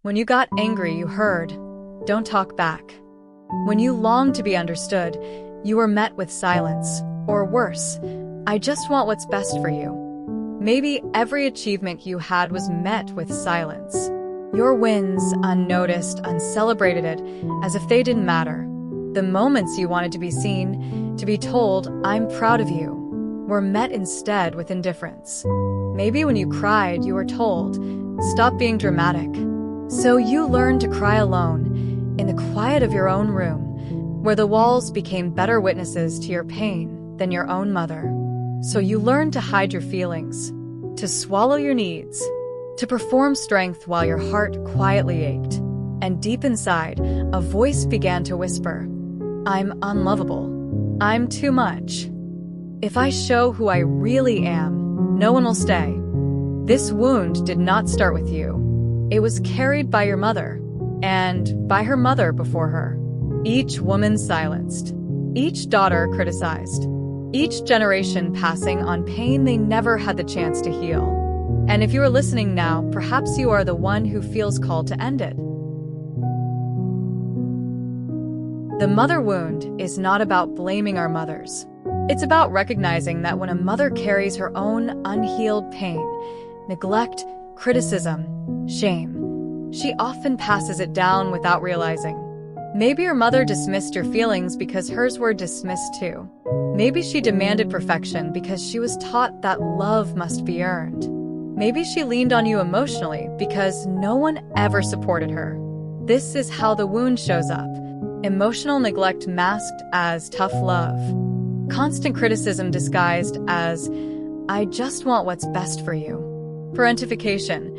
When you got angry, you heard, "Don't talk back." When you longed to be understood, you were met with silence. Or worse, "I just want what's best for you." Maybe every achievement you had was met with silence. Your wins, unnoticed, uncelebrated, as if they didn't matter. The moments you wanted to be seen, to be told, "I'm proud of you," were met instead with indifference. Maybe when you cried, you were told, "Stop being dramatic." So you learned to cry alone, in the quiet of your own room, where the walls became better witnesses to your pain than your own mother. So you learned to hide your feelings, to swallow your needs, to perform strength while your heart quietly ached. And deep inside, a voice began to whisper, "I'm unlovable. I'm too much. If I show who I really am, no one will stay." This wound did not start with you. It was carried by your mother, and by her mother before her. Each woman silenced, each daughter criticized, each generation passing on pain they never had the chance to heal. And if you are listening now, perhaps you are the one who feels called to end it. The mother wound is not about blaming our mothers. It's about recognizing that when a mother carries her own unhealed pain, neglect, criticism, shame, she often passes it down without realizing. Maybe your mother dismissed your feelings because hers were dismissed too. Maybe she demanded perfection because she was taught that love must be earned. Maybe she leaned on you emotionally because no one ever supported her. This is how the wound shows up. Emotional neglect masked as tough love. Constant criticism disguised as, "I just want what's best for you." Parentification,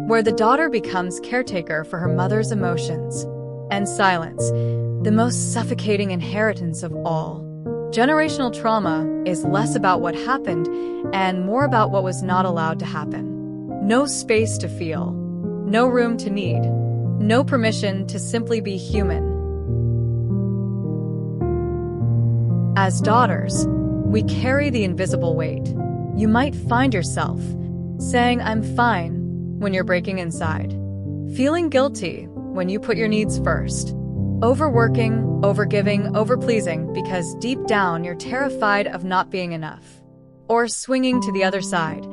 where the daughter becomes caretaker for her mother's emotions. And silence, the most suffocating inheritance of all. Generational trauma is less about what happened and more about what was not allowed to happen. No space to feel, no room to need, no permission to simply be human. As daughters, we carry the invisible weight. You might find yourself saying, "I'm fine," when you're breaking inside. Feeling guilty when you put your needs first. Overworking, overgiving, overpleasing because deep down you're terrified of not being enough. Or swinging to the other side,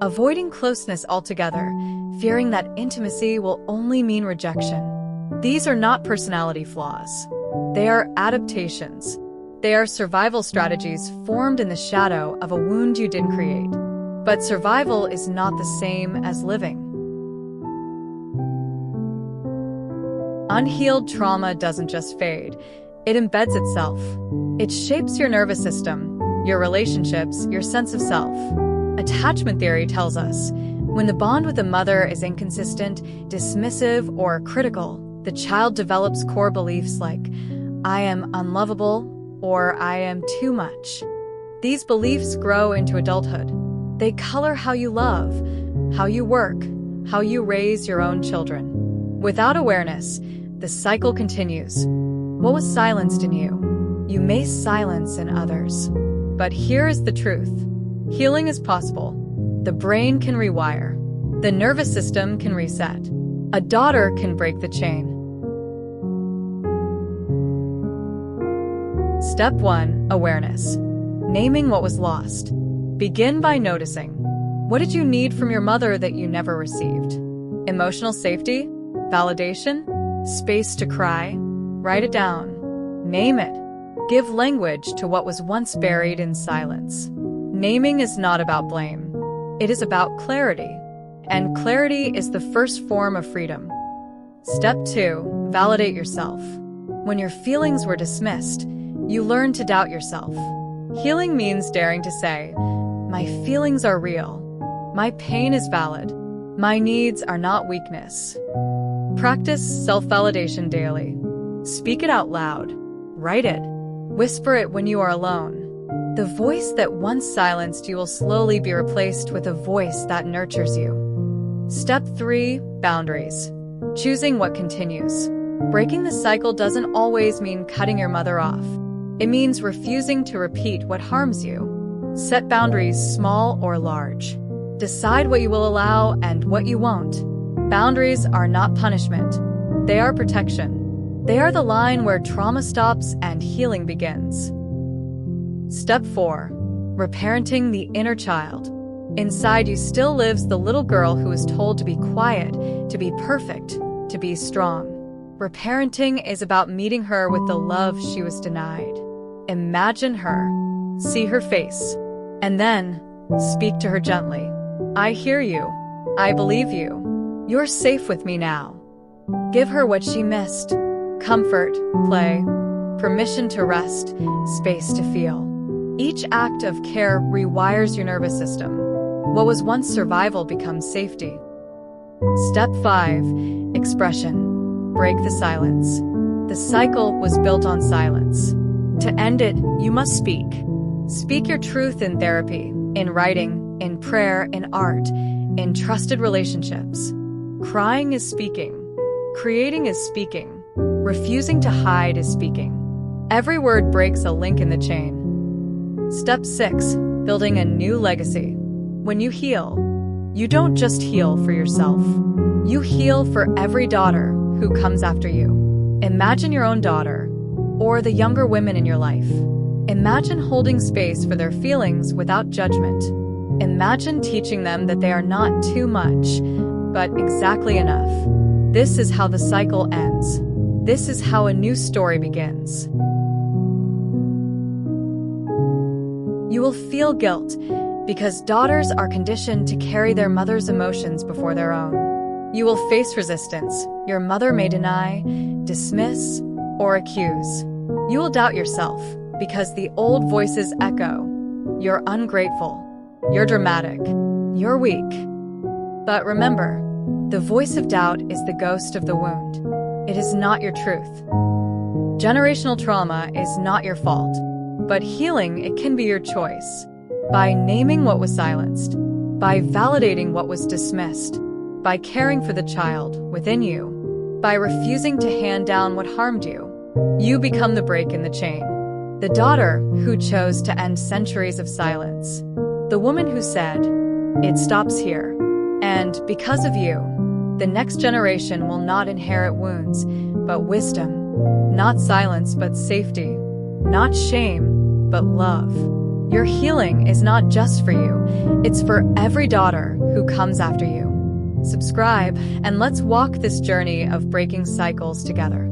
avoiding closeness altogether, fearing that intimacy will only mean rejection. These are not personality flaws. They are adaptations. They are survival strategies formed in the shadow of a wound you didn't create. But survival is not the same as living. Unhealed trauma doesn't just fade, it embeds itself. It shapes your nervous system, your relationships, your sense of self. Attachment theory tells us, when the bond with a mother is inconsistent, dismissive, or critical, the child develops core beliefs like, "I am unlovable," or "I am too much." These beliefs grow into adulthood. They color how you love, how you work, how you raise your own children. Without awareness, the cycle continues. What was silenced in you, you may silence in others. But here is the truth. Healing is possible. The brain can rewire. The nervous system can reset. A daughter can break the chain. Step 1. Awareness. Naming what was lost. Begin by noticing. What did you need from your mother that you never received? Emotional safety? Validation? Space to cry? Write it down. Name it. Give language to what was once buried in silence. Naming is not about blame. It is about clarity. And clarity is the first form of freedom. Step 2. Validate yourself. When your feelings were dismissed, you learned to doubt yourself. Healing means daring to say, "My feelings are real. My pain is valid. My needs are not weakness." Practice self-validation daily. Speak it out loud. Write it. Whisper it when you are alone. The voice that once silenced you will slowly be replaced with a voice that nurtures you. Step 3. Boundaries. Choosing what continues. Breaking the cycle doesn't always mean cutting your mother off. It means refusing to repeat what harms you. Set boundaries, small or large. Decide what you will allow and what you won't. Boundaries are not punishment. They are protection. They are the line where trauma stops and healing begins. Step 4. Reparenting the inner child. Inside you still lives the little girl who was told to be quiet, to be perfect, to be strong. Reparenting is about meeting her with the love she was denied. Imagine her, see her face, and then speak to her gently. I hear you. I believe you. You're safe with me now. Give her what she missed. Comfort, play, permission to rest, space to feel. Each act of care rewires your nervous system. What was once survival becomes safety. Step 5. Expression. Break the silence. The cycle was built on silence. To end it, you must speak. Speak your truth in therapy, in writing, in prayer, in art, in trusted relationships. Crying is speaking. Creating is speaking. Refusing to hide is speaking. Every word breaks a link in the chain. Step 6. Building a new legacy. When you heal, you don't just heal for yourself. You heal for every daughter who comes after you. Imagine your own daughter, or the younger women in your life. Imagine holding space for their feelings without judgment. Imagine teaching them that they are not too much, but exactly enough. This is how the cycle ends. This is how a new story begins. You will feel guilt because daughters are conditioned to carry their mother's emotions before their own. You will face resistance. Your mother may deny, dismiss, or accuse. You will doubt yourself because the old voices echo. You're ungrateful. You're dramatic. You're weak. But remember, the voice of doubt is the ghost of the wound. It is not your truth. Generational trauma is not your fault, but healing, it can be your choice. By naming what was silenced, by validating what was dismissed, by caring for the child within you, by refusing to hand down what harmed you, you become the break in the chain. The daughter who chose to end centuries of silence. The woman who said, "It stops here." And because of you, the next generation will not inherit wounds, but wisdom. Not silence, but safety. Not shame, but love. Your healing is not just for you, it's for every daughter who comes after you. Subscribe, and let's walk this journey of breaking cycles together.